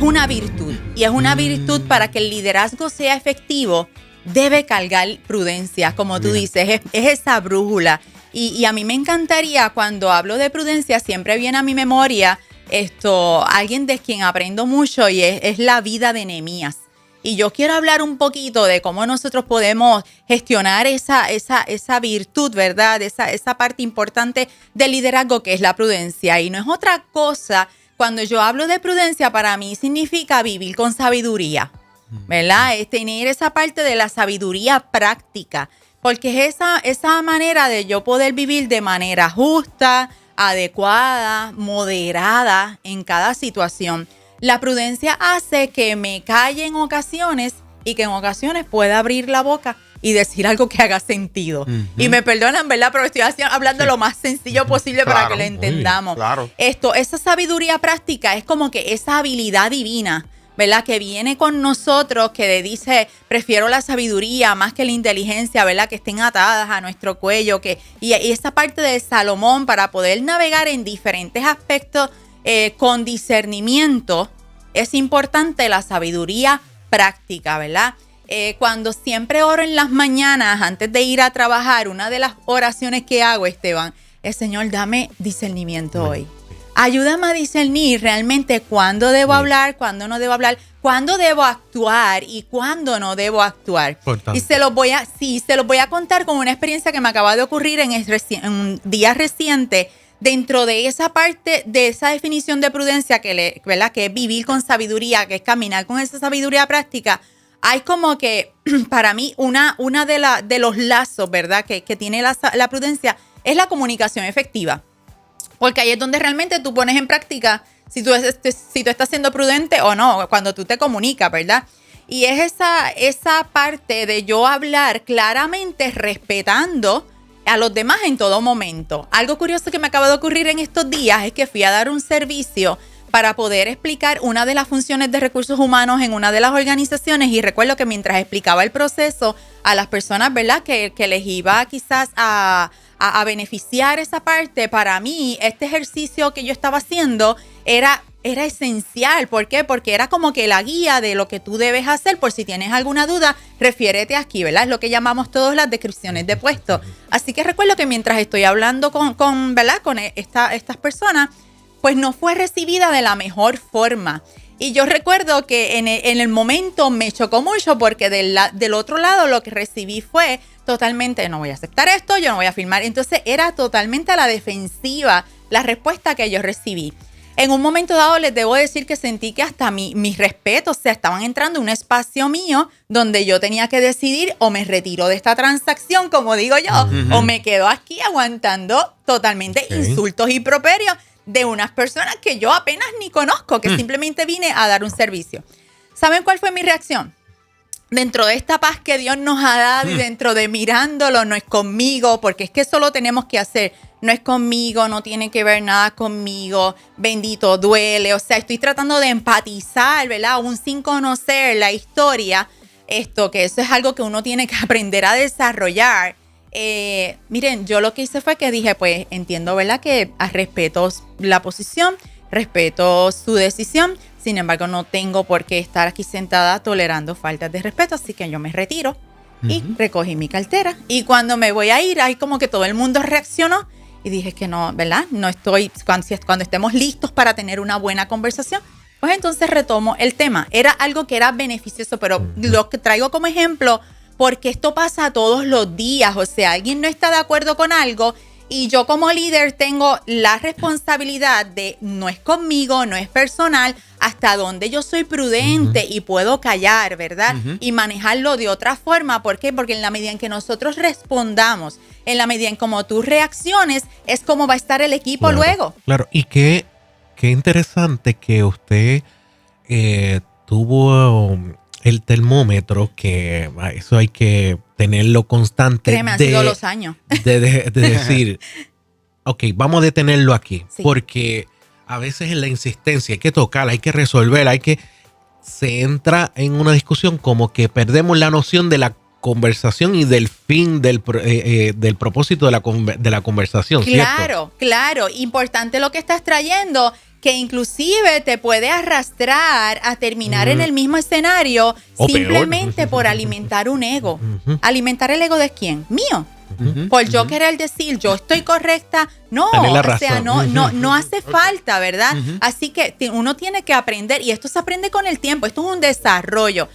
es una virtud. Y es una virtud para que el liderazgo sea efectivo, debe cargar prudencia, como tú dices, es esa brújula. Y a mí me encantaría, cuando hablo de prudencia, siempre viene a mi memoria alguien de quien aprendo mucho y es la vida de Nehemías. Y yo quiero hablar un poquito de cómo nosotros podemos gestionar esa virtud, ¿verdad? Esa parte importante del liderazgo que es la prudencia. Y no es otra cosa, cuando yo hablo de prudencia, para mí significa vivir con sabiduría, ¿verdad? Es tener esa parte de la sabiduría práctica, porque es esa manera de yo poder vivir de manera justa, adecuada, moderada en cada situación. La prudencia hace que me calle en ocasiones y que en ocasiones pueda abrir la boca y decir algo que haga sentido. Y me perdonan, ¿verdad? Pero estoy hablando lo más sencillo posible para que lo entendamos. Claro. Esa sabiduría práctica es como que esa habilidad divina, ¿verdad? Que viene con nosotros, que dice, prefiero la sabiduría más que la inteligencia, ¿verdad? Que estén atadas a nuestro cuello. Y esa parte de Salomón para poder navegar en diferentes aspectos con discernimiento, es importante la sabiduría práctica, ¿verdad? Cuando siempre oro en las mañanas antes de ir a trabajar, una de las oraciones que hago, Esteban, es: Señor, dame discernimiento hoy. Ayúdame a discernir realmente cuándo debo hablar, cuándo no debo hablar, cuándo debo actuar y cuándo no debo actuar. Y se los voy a contar con una experiencia que me acaba de ocurrir en un día reciente. Dentro de esa parte, de esa definición de prudencia, ¿verdad? Que es vivir con sabiduría, que es caminar con esa sabiduría práctica, hay como que, para mí, una de los lazos, ¿verdad? Que tiene la prudencia es la comunicación efectiva. Porque ahí es donde realmente tú pones en práctica si tú estás siendo prudente o no, cuando tú te comunicas, ¿verdad? Y es esa parte de yo hablar claramente, respetando a los demás en todo momento. Algo curioso que me acaba de ocurrir en estos días es que fui a dar un servicio para poder explicar una de las funciones de recursos humanos en una de las organizaciones, y recuerdo que mientras explicaba el proceso a las personas, ¿verdad? Que les iba quizás a beneficiar esa parte, para mí este ejercicio que yo estaba haciendo era esencial. ¿Por qué? Porque era como que la guía de lo que tú debes hacer. Por si tienes alguna duda, refiérete aquí, ¿verdad? Es lo que llamamos todos las descripciones de puesto. Así que recuerdo que mientras estoy hablando ¿verdad? Con estas personas, pues no fue recibida de la mejor forma. Y yo recuerdo que en el momento me chocó mucho, porque del otro lado lo que recibí fue totalmente: no voy a aceptar esto, yo no voy a firmar. Entonces era totalmente a la defensiva la respuesta que yo recibí. En un momento dado les debo decir que sentí que hasta mis respetos, o sea, estaban entrando en un espacio mío donde yo tenía que decidir: o me retiro de esta transacción, como digo yo, o me quedo aquí aguantando totalmente insultos y improperios de unas personas que yo apenas ni conozco, que simplemente vine a dar un servicio. ¿Saben cuál fue mi reacción? Dentro de esta paz que Dios nos ha dado y dentro de mirándolo, no es conmigo, porque es que eso lo tenemos que hacer. No es conmigo, no tiene que ver nada conmigo. Bendito, duele. O sea, estoy tratando de empatizar, ¿verdad? Aún sin conocer la historia. Que eso es algo que uno tiene que aprender a desarrollar. Miren, yo lo que hice fue que dije, pues entiendo, ¿verdad? Que respeto la posición, respeto su decisión. Sin embargo, no tengo por qué estar aquí sentada tolerando faltas de respeto, así que yo me retiro y recogí mi cartera. Y cuando me voy a ir, ahí como que todo el mundo reaccionó y dije que no, ¿verdad? No estoy, cuando estemos listos para tener una buena conversación, pues entonces retomo el tema. Era algo que era beneficioso, pero lo que traigo como ejemplo, porque esto pasa todos los días. O sea, alguien no está de acuerdo con algo y yo como líder tengo la responsabilidad de, no es conmigo, no es personal, hasta donde yo soy prudente y puedo callar, ¿verdad? Y manejarlo de otra forma. ¿Por qué? Porque en la medida en que nosotros respondamos, en la medida en como tú reacciones, es como va a estar el equipo luego. Claro, y qué interesante que usted tuvo el termómetro, que eso hay que tenerlo constante. Créeme, han sido los años. De decir, ok, vamos a detenerlo aquí. Sí. Porque a veces en la insistencia hay que tocar, hay que resolver, se entra en una discusión como que perdemos la noción de la conversación y del fin del propósito de la conversación. Claro, ¿cierto? claro. Importante lo que estás trayendo. que inclusive te puede arrastrar a terminar en el mismo escenario simplemente por alimentar un ego. ¿Alimentar el ego de quién? Mío. Por yo querer decir, yo estoy correcta. No, o sea, no hace falta, ¿verdad? Así que uno tiene que aprender, y esto se aprende con el tiempo, esto es un desarrollo.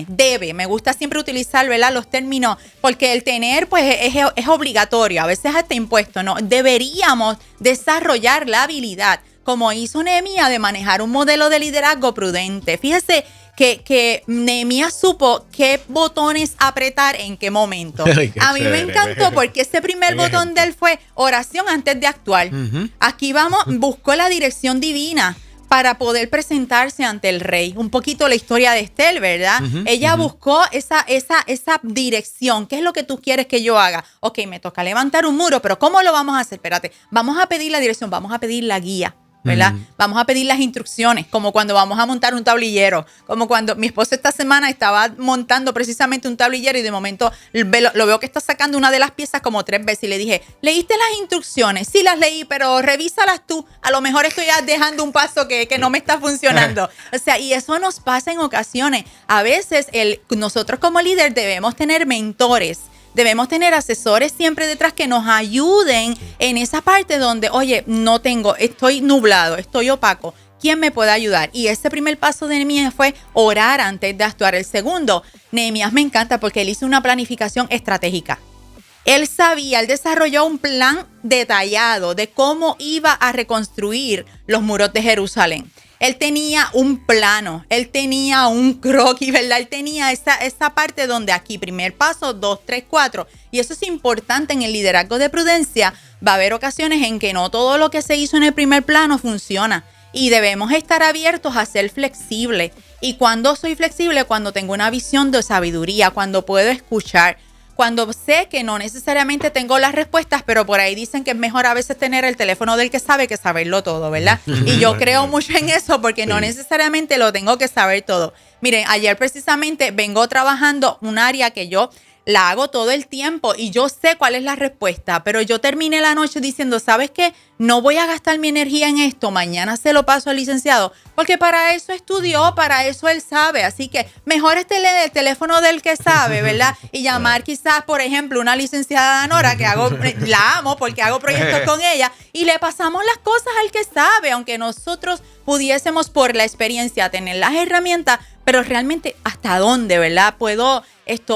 Debe, me gusta siempre utilizar, ¿verdad?, los términos, porque el tener, pues, es obligatorio, a veces hasta impuesto, ¿no? Deberíamos desarrollar la habilidad, como hizo Nehemías, de manejar un modelo de liderazgo prudente. Fíjese que Nehemías supo qué botones apretar en qué momento. A mí me encantó porque ese primer botón de él fue oración antes de actuar. Aquí buscó la dirección divina para poder presentarse ante el rey. Un poquito la historia de Estel, ¿verdad? Ella buscó esa dirección. ¿Qué es lo que tú quieres que yo haga? Ok, me toca levantar un muro, pero ¿cómo lo vamos a hacer? Espérate, vamos a pedir la dirección, vamos a pedir la guía, ¿verdad? Vamos a pedir las instrucciones, como cuando vamos a montar un tablillero, como cuando mi esposo esta semana estaba montando precisamente un tablillero y de momento lo veo que está sacando una de las piezas como 3 veces y le dije, ¿leíste las instrucciones? Sí, las leí, pero revísalas tú. A lo mejor estoy dejando un paso que no me está funcionando. O sea, y eso nos pasa en ocasiones. A veces nosotros como líder debemos tener mentores. Debemos tener asesores siempre detrás que nos ayuden en esa parte donde, oye, estoy nublado, estoy opaco. ¿Quién me puede ayudar? Y ese primer paso de Nehemías fue orar antes de actuar. El segundo, Nehemías me encanta porque él hizo una planificación estratégica. Él desarrolló un plan detallado de cómo iba a reconstruir los muros de Jerusalén. Él tenía un plano, él tenía un croquis, ¿verdad? Él tenía esa parte donde aquí, primer paso, 2, 3, 4. Y eso es importante en el liderazgo de prudencia. Va a haber ocasiones en que no todo lo que se hizo en el primer plano funciona. Y debemos estar abiertos a ser flexibles. Y cuando soy flexible, cuando tengo una visión de sabiduría, cuando puedo escuchar, cuando sé que no necesariamente tengo las respuestas, pero por ahí dicen que es mejor a veces tener el teléfono del que sabe que saberlo todo, ¿verdad? Y yo creo mucho en eso porque no necesariamente lo tengo que saber todo. Miren, ayer precisamente vengo trabajando un área que yo la hago todo el tiempo y yo sé cuál es la respuesta, pero yo terminé la noche diciendo, ¿sabes qué? No voy a gastar mi energía en esto, mañana se lo paso al licenciado, porque para eso estudió, para eso él sabe, así que mejor el teléfono del que sabe, ¿verdad? Y llamar quizás, por ejemplo, una licenciada Nora, que la amo porque hago proyectos con ella, y le pasamos las cosas al que sabe, aunque nosotros pudiésemos por la experiencia tener las herramientas, pero realmente hasta dónde, ¿verdad?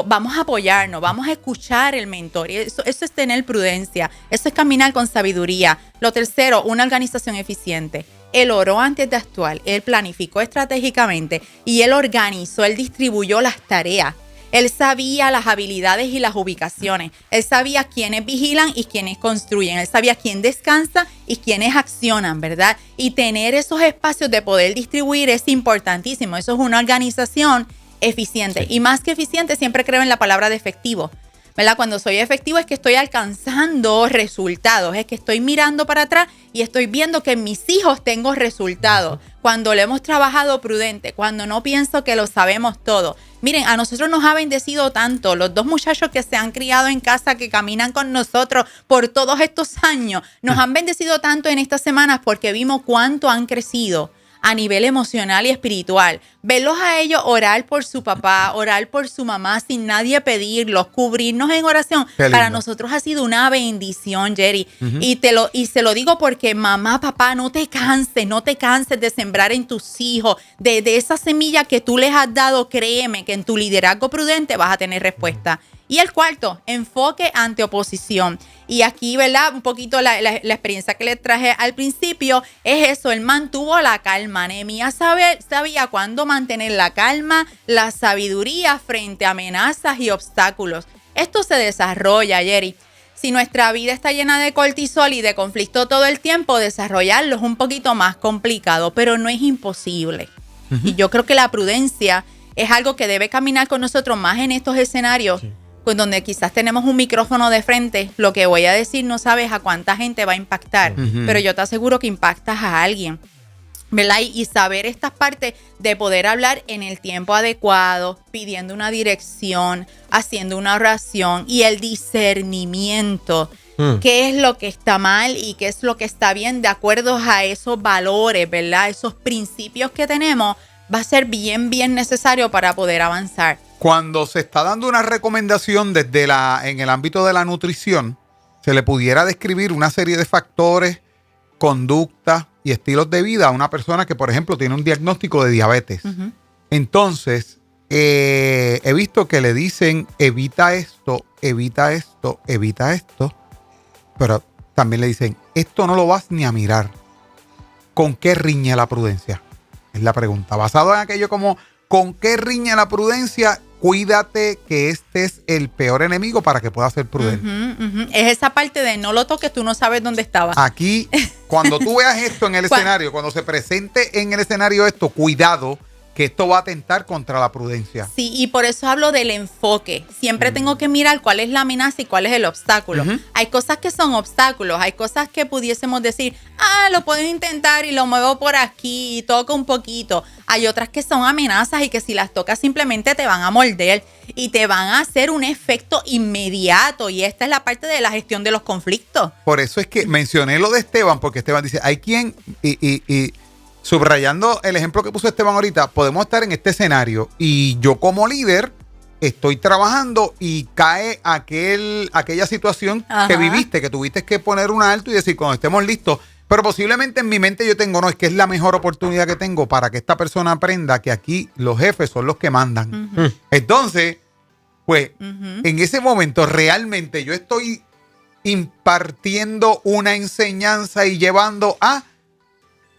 Vamos a apoyarnos, vamos a escuchar el mentor. Y eso es tener prudencia, eso es caminar con sabiduría. Lo tercero, una organización eficiente. Él oró antes de actuar, él planificó estratégicamente y él organizó, él distribuyó las tareas. Él sabía las habilidades y las ubicaciones. Él sabía quiénes vigilan y quiénes construyen. Él sabía quién descansa y quiénes accionan, ¿verdad? Y tener esos espacios de poder distribuir es importantísimo. Eso es una organización eficiente. Sí. Y más que eficiente, siempre creo en la palabra de efectivo, ¿verdad? Cuando soy efectivo es que estoy alcanzando resultados, es que estoy mirando para atrás y estoy viendo que en mis hijos tengo resultados. Cuando lo hemos trabajado prudente, cuando no pienso que lo sabemos todo. Miren, a nosotros nos ha bendecido tanto, los 2 muchachos que se han criado en casa, que caminan con nosotros por todos estos años, nos han bendecido tanto en estas semanas porque vimos cuánto han crecido a nivel emocional y espiritual. Verlos a ellos orar por su papá, orar por su mamá sin nadie pedirlos, cubrirnos en oración. Para nosotros ha sido una bendición, Jerry. Y se lo digo porque mamá, papá, no te canses de sembrar en tus hijos, de esa semilla que tú les has dado. Créeme que en tu liderazgo prudente vas a tener respuesta. Y el cuarto, enfoque ante oposición. Y aquí, ¿verdad? Un poquito la experiencia que les traje al principio es eso, él mantuvo la calma. Nehemías sabía cuándo mantener la calma, la sabiduría frente a amenazas y obstáculos. Esto se desarrolla, Jerry. Si nuestra vida está llena de cortisol y de conflicto todo el tiempo, desarrollarlo es un poquito más complicado, pero no es imposible. Y yo creo que la prudencia es algo que debe caminar con nosotros más en estos escenarios. Sí. Pues donde quizás tenemos un micrófono de frente, lo que voy a decir no sabes a cuánta gente va a impactar, pero yo te aseguro que impactas a alguien, ¿verdad? Y saber estas partes de poder hablar en el tiempo adecuado, pidiendo una dirección, haciendo una oración y el discernimiento qué es lo que está mal y qué es lo que está bien de acuerdo a esos valores, ¿verdad? Esos principios que tenemos, va a ser bien, bien necesario para poder avanzar. Cuando se está dando una recomendación en el ámbito de la nutrición, se le pudiera describir una serie de factores, conductas y estilos de vida a una persona que, por ejemplo, tiene un diagnóstico de diabetes. Entonces, he visto que le dicen evita esto, evita esto, evita esto, pero también le dicen esto no lo vas ni a mirar. ¿Con qué riñe la prudencia? Es la pregunta. Basado en aquello como ¿con qué riñe la prudencia? Cuídate que este es el peor enemigo para que puedas ser prudente. Es esa parte de no lo toques, tú no sabes dónde estaba. Aquí, cuando tú veas esto en el escenario, cuando se presente en el escenario esto, cuidado, que esto va a atentar contra la prudencia. Sí, y por eso hablo del enfoque. Siempre tengo que mirar cuál es la amenaza y cuál es el obstáculo. Hay cosas que son obstáculos, hay cosas que pudiésemos decir, lo puedo intentar y lo muevo por aquí y toco un poquito. Hay otras que son amenazas y que si las tocas simplemente te van a morder y te van a hacer un efecto inmediato. Y esta es la parte de la gestión de los conflictos. Por eso es que mencioné lo de Esteban, porque Esteban dice, hay quien... y subrayando el ejemplo que puso Esteban ahorita, podemos estar en este escenario y yo como líder estoy trabajando y cae aquella situación que viviste, que tuviste que poner un alto y decir cuando estemos listos, pero posiblemente en mi mente yo tengo, no, es que es la mejor oportunidad que tengo para que esta persona aprenda que aquí los jefes son los que mandan. Entonces, pues, en ese momento realmente yo estoy impartiendo una enseñanza y llevando a...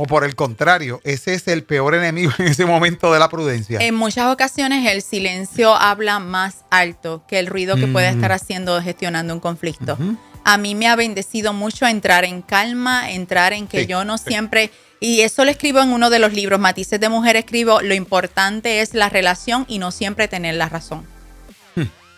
O por el contrario, ese es el peor enemigo en ese momento de la prudencia. En muchas ocasiones el silencio habla más alto que el ruido que puede estar haciendo gestionando un conflicto. A mí me ha bendecido mucho entrar en calma, entrar en que yo no siempre... Y eso lo escribo en uno de los libros, Matices de Mujer, escribo, lo importante es la relación y no siempre tener la razón.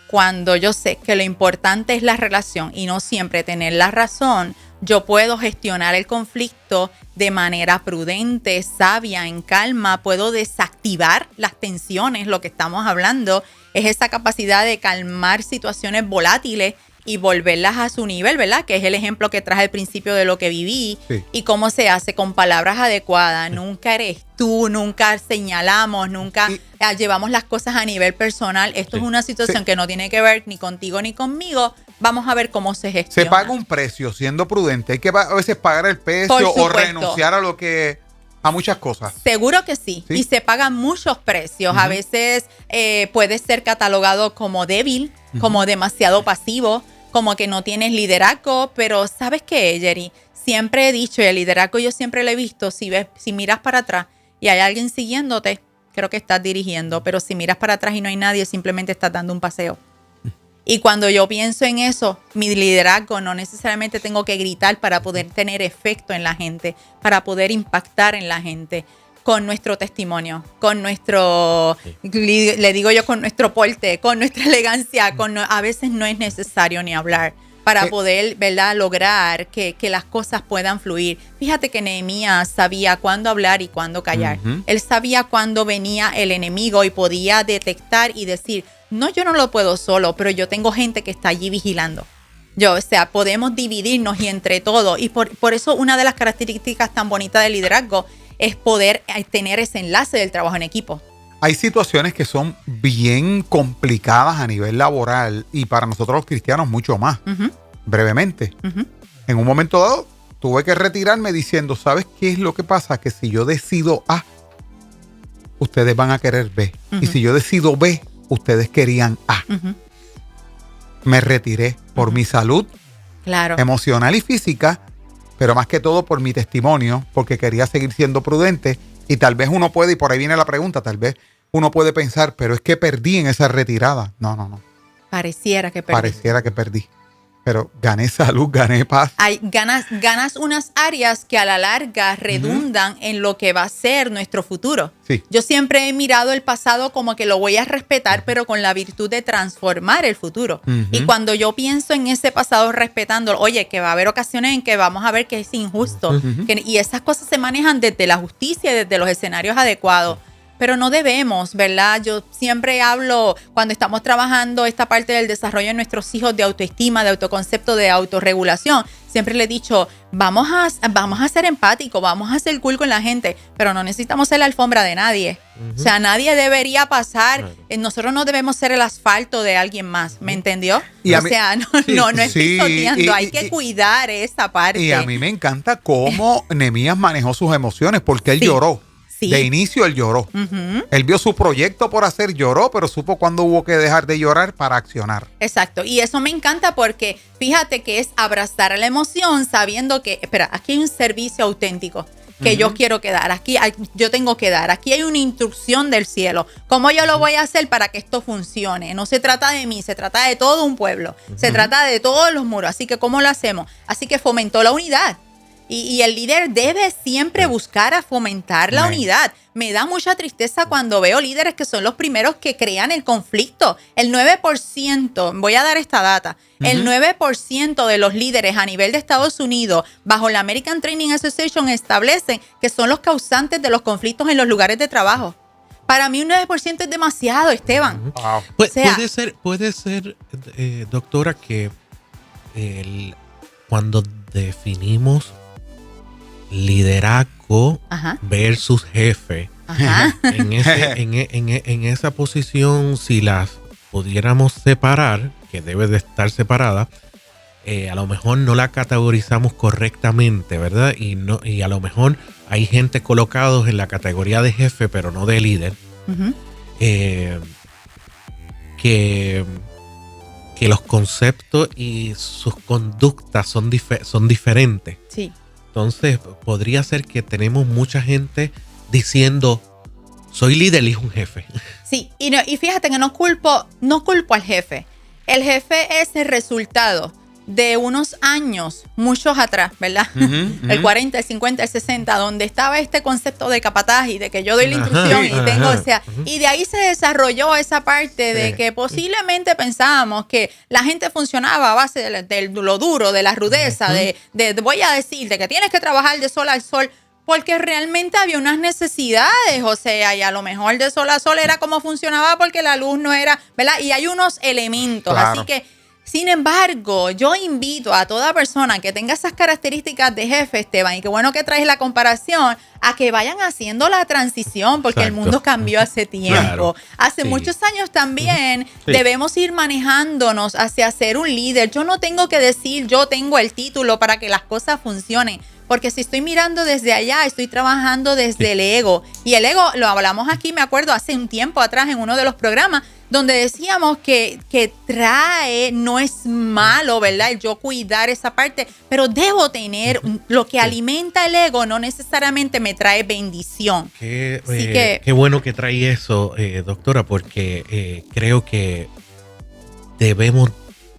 Cuando yo sé que lo importante es la relación y no siempre tener la razón, yo puedo gestionar el conflicto de manera prudente, sabia, en calma. Puedo desactivar las tensiones. Lo que estamos hablando es esa capacidad de calmar situaciones volátiles y volverlas a su nivel, ¿verdad? Que es el ejemplo que traje al principio de lo que viví. Y cómo se hace con palabras adecuadas. Nunca eres tú, nunca señalamos, nunca llevamos las cosas a nivel personal. Esto es una situación que no tiene que ver ni contigo ni conmigo. Vamos a ver cómo se gestiona. Se paga un precio siendo prudente. Hay que a veces pagar el precio o renunciar a muchas cosas. Seguro que sí. Y se pagan muchos precios. A veces puede ser catalogado como débil, como demasiado pasivo, como que no tienes liderazgo. Pero ¿sabes qué, Jerry? Siempre he dicho, y el liderazgo yo siempre lo he visto, si miras para atrás y hay alguien siguiéndote, creo que estás dirigiendo. Pero si miras para atrás y no hay nadie, simplemente estás dando un paseo. Y cuando yo pienso en eso, mi liderazgo no necesariamente tengo que gritar para poder tener efecto en la gente, para poder impactar en la gente con nuestro testimonio, con nuestro, le digo yo, con nuestro porte, con nuestra elegancia, a veces no es necesario ni hablar para poder, ¿verdad?, lograr que las cosas puedan fluir. Fíjate que Nehemías sabía cuándo hablar y cuándo callar. Él sabía cuándo venía el enemigo y podía detectar y decir, no, yo no lo puedo solo, pero yo tengo gente que está allí vigilando. Podemos dividirnos y entre todos. Y por eso una de las características tan bonitas del liderazgo es poder tener ese enlace del trabajo en equipo. Hay situaciones que son bien complicadas a nivel laboral y para nosotros los cristianos mucho más. Brevemente. En un momento dado tuve que retirarme diciendo, ¿sabes qué es lo que pasa? Que si yo decido A, ustedes van a querer B. Y si yo decido B, ustedes querían A. Me retiré por mi salud emocional y física, pero más que todo por mi testimonio, porque quería seguir siendo prudente. Y tal vez uno puede, y por ahí viene la pregunta, tal vez uno puede pensar, pero es que perdí en esa retirada. No. Pareciera que perdí. Pero gané salud, gané paz. Ganas unas áreas que a la larga redundan en lo que va a ser nuestro futuro. Sí. Yo siempre he mirado el pasado como que lo voy a respetar, pero con la virtud de transformar el futuro. Y cuando yo pienso en ese pasado respetándolo, oye, que va a haber ocasiones en que vamos a ver que es injusto. Y esas cosas se manejan desde la justicia y desde los escenarios adecuados. pero no debemos, ¿verdad? Yo siempre hablo cuando estamos trabajando esta parte del desarrollo de nuestros hijos de autoestima, de autoconcepto, de autorregulación. Siempre le he dicho, vamos a ser empáticos, vamos a ser cool con la gente, pero no necesitamos ser la alfombra de nadie. O sea, nadie debería pasar, nosotros no debemos ser el asfalto de alguien más, ¿me entendió? Y o sea, no es pisoteando, hay que cuidar esa parte. Y a mí me encanta cómo Nehemías manejó sus emociones, porque él lloró. Sí. De inicio él lloró. Él vio su proyecto por hacer, lloró, pero supo cuándo hubo que dejar de llorar para accionar. Exacto. Y eso me encanta porque fíjate que es abrazar la emoción sabiendo que, espera, aquí hay un servicio auténtico que yo quiero que dar. Aquí yo tengo que dar. Aquí hay una instrucción del cielo. ¿Cómo yo lo voy a hacer para que esto funcione? No se trata de mí, se trata de todo un pueblo. Se trata de todos los muros. Así que, ¿cómo lo hacemos? Así que fomentó la unidad. Y el líder debe siempre buscar a fomentar la unidad. Me da mucha tristeza cuando veo líderes que son los primeros que crean el conflicto. El 9%, voy a dar esta data, el 9% de los líderes a nivel de Estados Unidos, bajo la American Training Association, establecen que son los causantes de los conflictos en los lugares de trabajo. Para mí un 9% es demasiado, Esteban. Wow. O sea, puede ser, doctora, que cuando definimos liderazgo versus jefe, en esa posición, si las pudiéramos separar, que debe de estar separada, a lo mejor no la categorizamos correctamente, ¿verdad? Y a lo mejor hay gente colocados en la categoría de jefe, pero no de líder, que los conceptos y sus conductas son diferentes. Sí. Entonces, podría ser que tenemos mucha gente diciendo, soy líder y es un jefe. Sí, y fíjate que no culpo al jefe. El jefe es el resultado de unos años, muchos atrás, ¿verdad? El 40, el 50, el 60, donde estaba este concepto de capataz y de que yo doy la instrucción y tengo, o sea, y de ahí se desarrolló esa parte de que posiblemente pensábamos que la gente funcionaba a base de lo duro, de la rudeza, de voy a decirte que tienes que trabajar de sol al sol, porque realmente había unas necesidades, o sea, y a lo mejor de sol a sol era como funcionaba porque la luz no era, ¿verdad? Y hay unos elementos, claro. Así que sin embargo, yo invito a toda persona que tenga esas características de jefe, Esteban, y qué bueno que traes la comparación, a que vayan haciendo la transición, porque el mundo cambió hace tiempo. Claro. Hace muchos años también debemos ir manejándonos hacia ser un líder. Yo no tengo que decir, yo tengo el título para que las cosas funcionen. Porque si estoy mirando desde allá, estoy trabajando desde el ego. Y el ego, lo hablamos aquí, me acuerdo, hace un tiempo atrás en uno de los programas, donde decíamos que trae, no es malo, ¿verdad? El yo cuidar esa parte, pero debo tener lo que alimenta el ego, no necesariamente me trae bendición. Qué bueno que trae eso, doctora, porque creo que debemos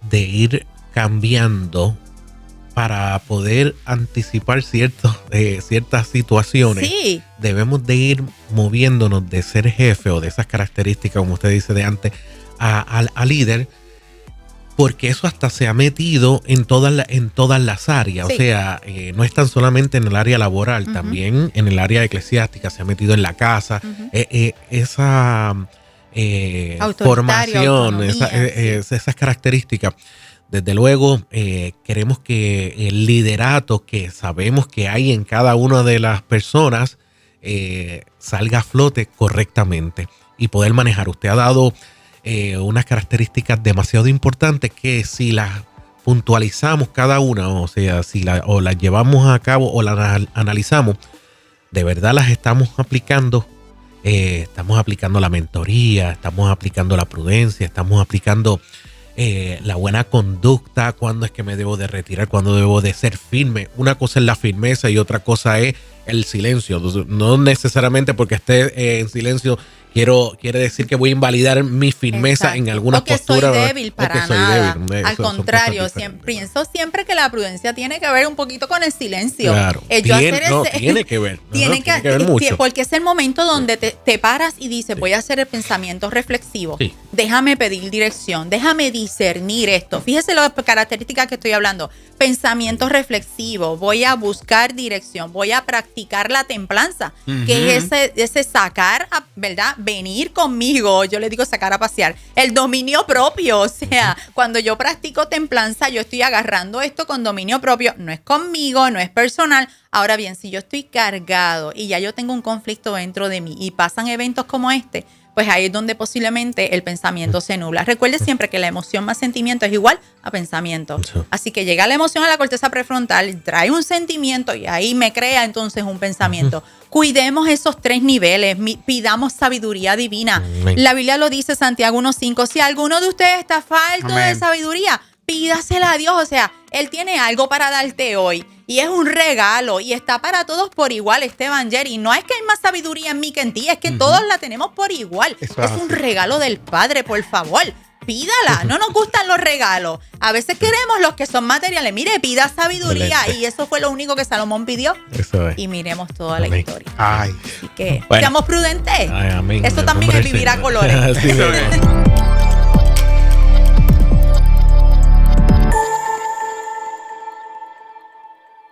de ir cambiando para poder anticipar ciertas situaciones. Sí. Debemos de ir moviéndonos de ser jefe o de esas características, como usted dice de antes, a líder, porque eso hasta se ha metido en todas las áreas. Sí. O sea, no es tan solamente en el área laboral, también en el área eclesiástica, se ha metido en la casa. Esa formación, esas características. Desde luego, queremos que el liderato que sabemos que hay en cada una de las personas salga a flote correctamente y poder manejar. Usted ha dado unas características demasiado importantes que si las puntualizamos cada una, o sea, si las llevamos a cabo o las analizamos, de verdad las estamos aplicando. Estamos aplicando la mentoría, estamos aplicando la prudencia, estamos aplicando la buena conducta, cuándo es que me debo de retirar, cuándo debo de ser firme. Una cosa es la firmeza y otra cosa es el silencio. No necesariamente porque esté en silencio quiere decir que voy a invalidar mi firmeza en algunas posturas. O que soy débil para nada. Al contrario, pienso siempre que la prudencia tiene que ver un poquito con el silencio. Claro. Tiene que ver. Tiene que ver mucho. Porque es el momento donde te paras y dices, voy a hacer el pensamiento reflexivo. Sí. déjame pedir dirección, déjame discernir esto. Fíjese las características que estoy hablando. Pensamiento reflexivo, voy a buscar dirección, voy a practicar la templanza, que es ese sacar, ¿verdad? Venir conmigo, yo le digo sacar a pasear, el dominio propio, o sea, cuando yo practico templanza, yo estoy agarrando esto con dominio propio, no es conmigo, no es personal. Ahora bien, si yo estoy cargado y ya yo tengo un conflicto dentro de mí y pasan eventos como este, pues ahí es donde posiblemente el pensamiento se nubla. Recuerde siempre que la emoción más sentimiento es igual a pensamiento. Así que llega la emoción a la corteza prefrontal, trae un sentimiento y ahí me crea entonces un pensamiento. Cuidemos esos 3 niveles, pidamos sabiduría divina. La Biblia lo dice, Santiago 1:5, si alguno de ustedes está falto de sabiduría, pídasela a Dios. O sea, Él tiene algo para darte hoy y es un regalo y está para todos por igual, Esteban, Jerry. No es que hay más sabiduría en mí que en ti, es que todos la tenemos por igual. Es un regalo del Padre, por favor. Pídala, no nos gustan los regalos. A veces queremos los que son materiales. Mire, pida sabiduría. Excelente. Y eso fue lo único que Salomón pidió. Eso es. Y miremos toda la historia. Ay. Así que seamos prudentes. Ay, amén. Eso también es vivir a colores.